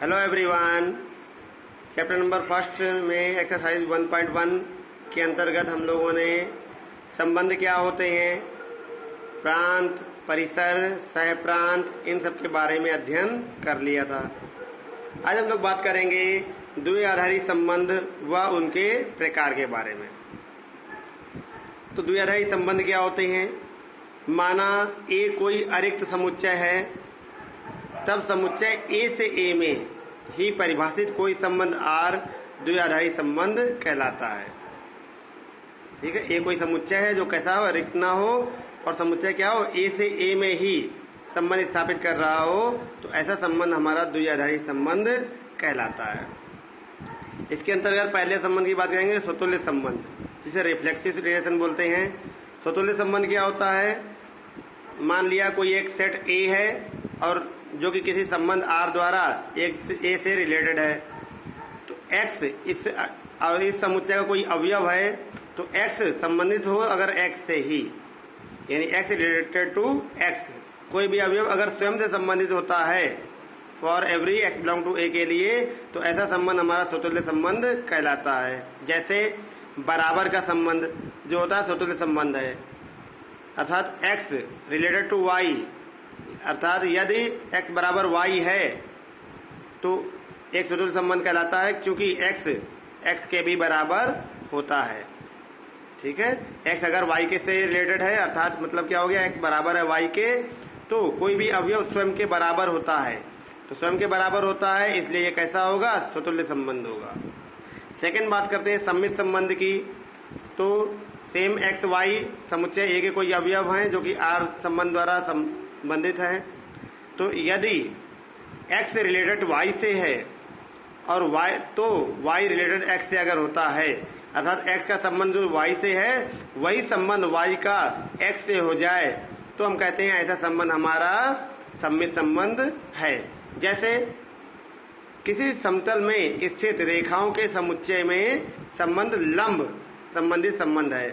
Hello everyone. Chapter number first में exercise 1.1 के अंतर्गत हम लोगों ने संबंध क्या होते हैं, प्रांत, परिसर, सह प्रांत, इन सब के बारे में अध्ययन कर लिया था। आज हम लोग बात करेंगे द्विआधारी संबंध व उनके प्रकार के बारे में। तो द्विआधारी संबंध क्या होते हैं? माना ए कोई अरिक्त समुच्चय है, तब समुच्चय ए से ए में ही परिभाषित कोई संबंध आर द्विआधारी संबंध कहलाता है। ठीक है, ए कोई समुच्चय है जो कैसा हो, रिक्त ना हो, और समुच्चय क्या हो, ए से ए में ही संबंध स्थापित कर रहा हो, तो ऐसा संबंध हमारा द्विआधारी संबंध कहलाता है। इसके अंतर्गत पहले संबंध की बात करेंगे, स्वतुल्य संबंध, जिसे रिफ्लेक्सिव रिलेशन बोलते हैं। स्वतुल्य संबंध क्या होता है? मान लिया कोई एक सेट ए है और जो कि किसी संबंध आर द्वारा एक ए से रिलेटेड है, तो एक्स इस समुच्चय का कोई अवयव है, तो एक्स संबंधित हो अगर एक्स से ही, यानी एक्स रिलेटेड टू एक्स, कोई भी अवयव अगर स्वयं से संबंधित होता है for every x belong to A के लिए, तो ऐसा संबंध हमारा स्वतुल्य संबंध कहलाता है। जैसे बराबर का संबंध जो होता है स्वतुल्य संबंध है, अर्थात एक्स रिलेटेड टू वाई, अर्थात यदि x बराबर y है तो एक स्वतुल्य संबंध कहलाता है, क्योंकि x के भी बराबर होता है। ठीक है, x अगर y के से रिलेटेड है, अर्थात मतलब क्या हो गया, x बराबर है y के, तो कोई भी अवयव स्वयं के बराबर होता है, तो स्वयं के बराबर होता है, इसलिए ये कैसा होगा, स्वतुल्य संबंध होगा। सेकंड बात करते हैं सम्मित संबंध की। तो सेम x y समुच्चय a के कोई अवयव हैं जो कि r संबंध द्वारा संबंधित है, तो यदि x रिलेटेड y से है और y तो y रिलेटेड x से अगर होता है, अर्थात x का संबंध जो y से है वही संबंध y का x से हो जाए, तो हम कहते हैं ऐसा संबंध हमारा सम्मित संबंध है। जैसे किसी समतल में स्थित रेखाओं के समुच्चय में संबंध लंब संबंधित संबंध है।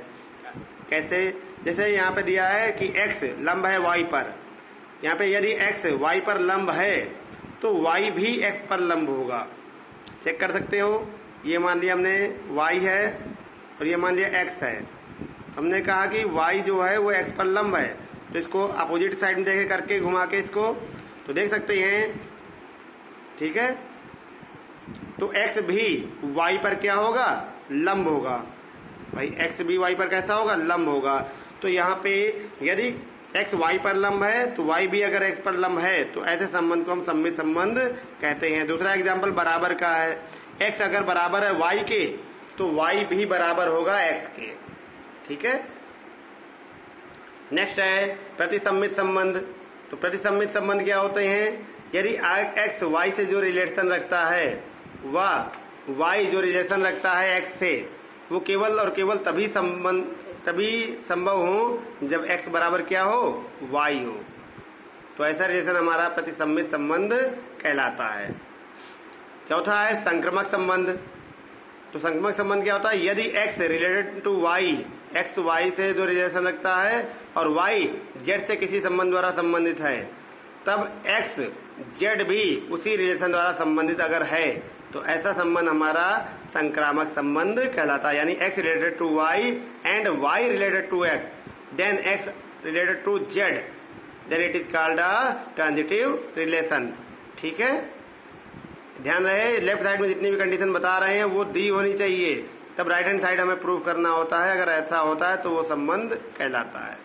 कैसे? जैसे यहाँ पे दिया है कि x लंब है y पर, यहाँ पे यदि x y पर लंब है तो y भी x पर लंब होगा। चेक कर सकते हो, ये मान लिया हमने y है और ये मान लिया x है, हमने कहा कि y जो है वो x पर लंब है, तो इसको अपोजिट साइड में देखे करके घुमा के इसको तो देख सकते हैं। ठीक है, तो x भी y पर क्या होगा, लंब होगा। भाई x भी y पर कैसा होगा, लंब होगा। तो यहाँ पे यदि x y पर लंब है तो y भी अगर x पर लंब है, तो ऐसे संबंध को हम सम्मित संबंध कहते हैं। दूसरा एग्जाम्पल बराबर का है, x अगर बराबर है y के तो y भी बराबर होगा x के। ठीक है, नेक्स्ट है प्रतिसम्मित संबंध। तो प्रतिसम्मित संबंध क्या होते हैं? यदि x y से जो रिलेशन रखता है वह y जो रिलेशन रखता है x से, वो केवल और केवल तभी संभव हो जब x बराबर क्या हो, y हो, तो ऐसा रिलेशन हमारा प्रतिसम्मित संबंध कहलाता है। चौथा है संक्रमक संबंध। तो संक्रमक संबंध क्या होता है? यदि x related to y, x y से जो रिलेशन रखता है और y z से किसी संबंध द्वारा संबंधित है, तब x z भी उसी रिलेशन द्वारा संबंधित अगर है, तो ऐसा संबंध हमारा संक्रामक संबंध कहलाता है। यानी x related to y and y related to x, then x related to z, then it is called a transitive relation. ठीक है, ध्यान रहे लेफ्ट साइड में जितनी भी कंडीशन बता रहे हैं वो दी होनी चाहिए, तब राइट हैंड साइड हमें प्रूव करना होता है। अगर ऐसा होता है तो वो संबंध कहलाता है।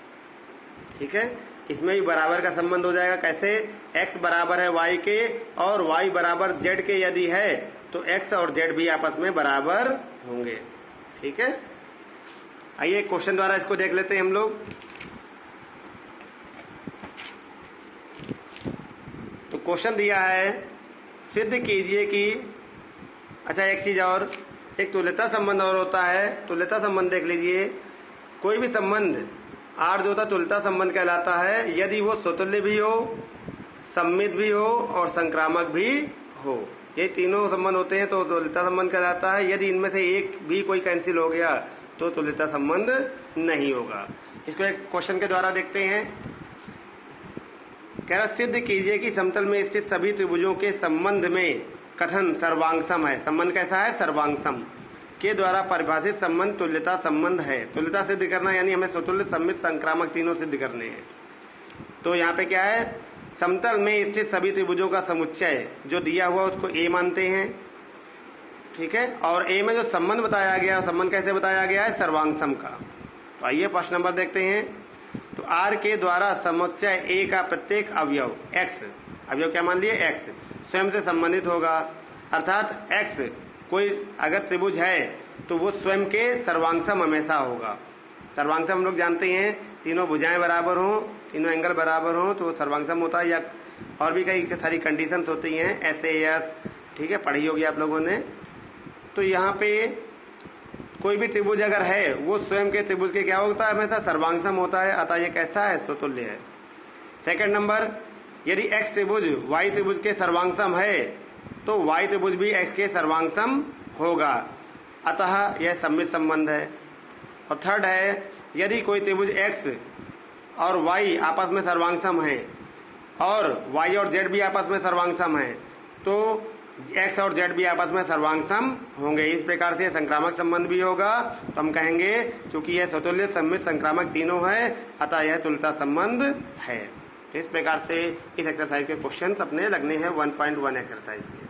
ठीक है, इसमें भी बराबर का संबंध हो जाएगा। कैसे? x बराबर है y के और y बराबर z के यदि है, तो x और z भी आपस में बराबर होंगे। ठीक है, आइए क्वेश्चन द्वारा इसको देख लेते हैं हम लोग। तो क्वेश्चन दिया है, सिद्ध कीजिए कि, अच्छा एक चीज और, एक तुल्यता संबंध और होता है। तुल्यता संबंध देख लीजिए, कोई भी संबंध आर जो होता है तुल्यता संबंध कहलाता है यदि वो स्वतुल्य भी हो, सम्मित भी हो और संक्रामक भी हो। ये तीनों संबंध होते हैं तो तुल्यता संबंध कहलाता है। यदि इनमें से एक भी कोई कैंसिल हो गया तो तुल्यता संबंध नहीं होगा। इसको एक क्वेश्चन के द्वारा देखते हैं। कह रहा सिद्ध कीजिए कि समतल में स्थित सभी त्रिभुजों के संबंध में कथन सर्वांगसम है। संबंध कैसा है? सर्वांगसम। के द्वारा परिभाषित संबंध तुल्यता संबंध है। तुल्यता सिद्ध करना यानी हमें स्वतुल्य, सम्मित, संक्रामक तीनों सिद्ध करने हैं। तो यहाँ पे क्या है? समतल में स्थित सभी त्रिभुजों का समुच्चय जो दिया हुआ उसको ए मानते हैं, ठीक है। और ए में जो संबंध बताया गया, संबंध कैसे बताया गया है? सर्वांगसम का। तो आइए प्रश्न नंबर देखते हैं। तो आर के द्वारा समुच्चय ए का प्रत्येक अवयव एक्स, अवयव क्या मान लिए? एक्स, स्वयं से संबंधित होगा। अर्थात एक्स कोई अगर त्रिभुज है तो वो स्वयं के सर्वांगसम हमेशा होगा। सर्वांगसम हम लोग जानते हैं, तीनों भुजाएं बराबर हों, तीनों एंगल बराबर हों तो सर्वांगसम होता है। या और भी कई सारी कंडीशंस होती हैं, SAS, ठीक है, पढ़ी होगी आप लोगों ने। तो यहाँ पे कोई भी त्रिभुज अगर है वो स्वयं के त्रिभुज के क्या होता है? हमेशा सर्वांगसम होता है। अतः ये कैसा है? स्वतुल्य है। सेकंड नंबर, यदि एक्स त्रिभुज वाई त्रिभुज के सर्वांगसम है तो वाई त्रिभुज भी एक्स के सर्वांगसम होगा। अतः यह सम्मित संबंध है। और थर्ड है, यदि कोई त्रिभुज एक्स और वाई आपस में सर्वांगसम है और वाई और जेड भी आपस में सर्वांगसम है तो एक्स और जेड भी आपस में सर्वांगसम होंगे। इस प्रकार से संक्रामक संबंध भी होगा। तो हम कहेंगे क्योंकि यह स्वतुल्य, सम्मित, संक्रामक तीनों है अतः यह तुल्यता संबंध है। इस प्रकार से इस एक्सरसाइज के क्वेश्चंस अपने लगने हैं 1.1 एक्सरसाइज के।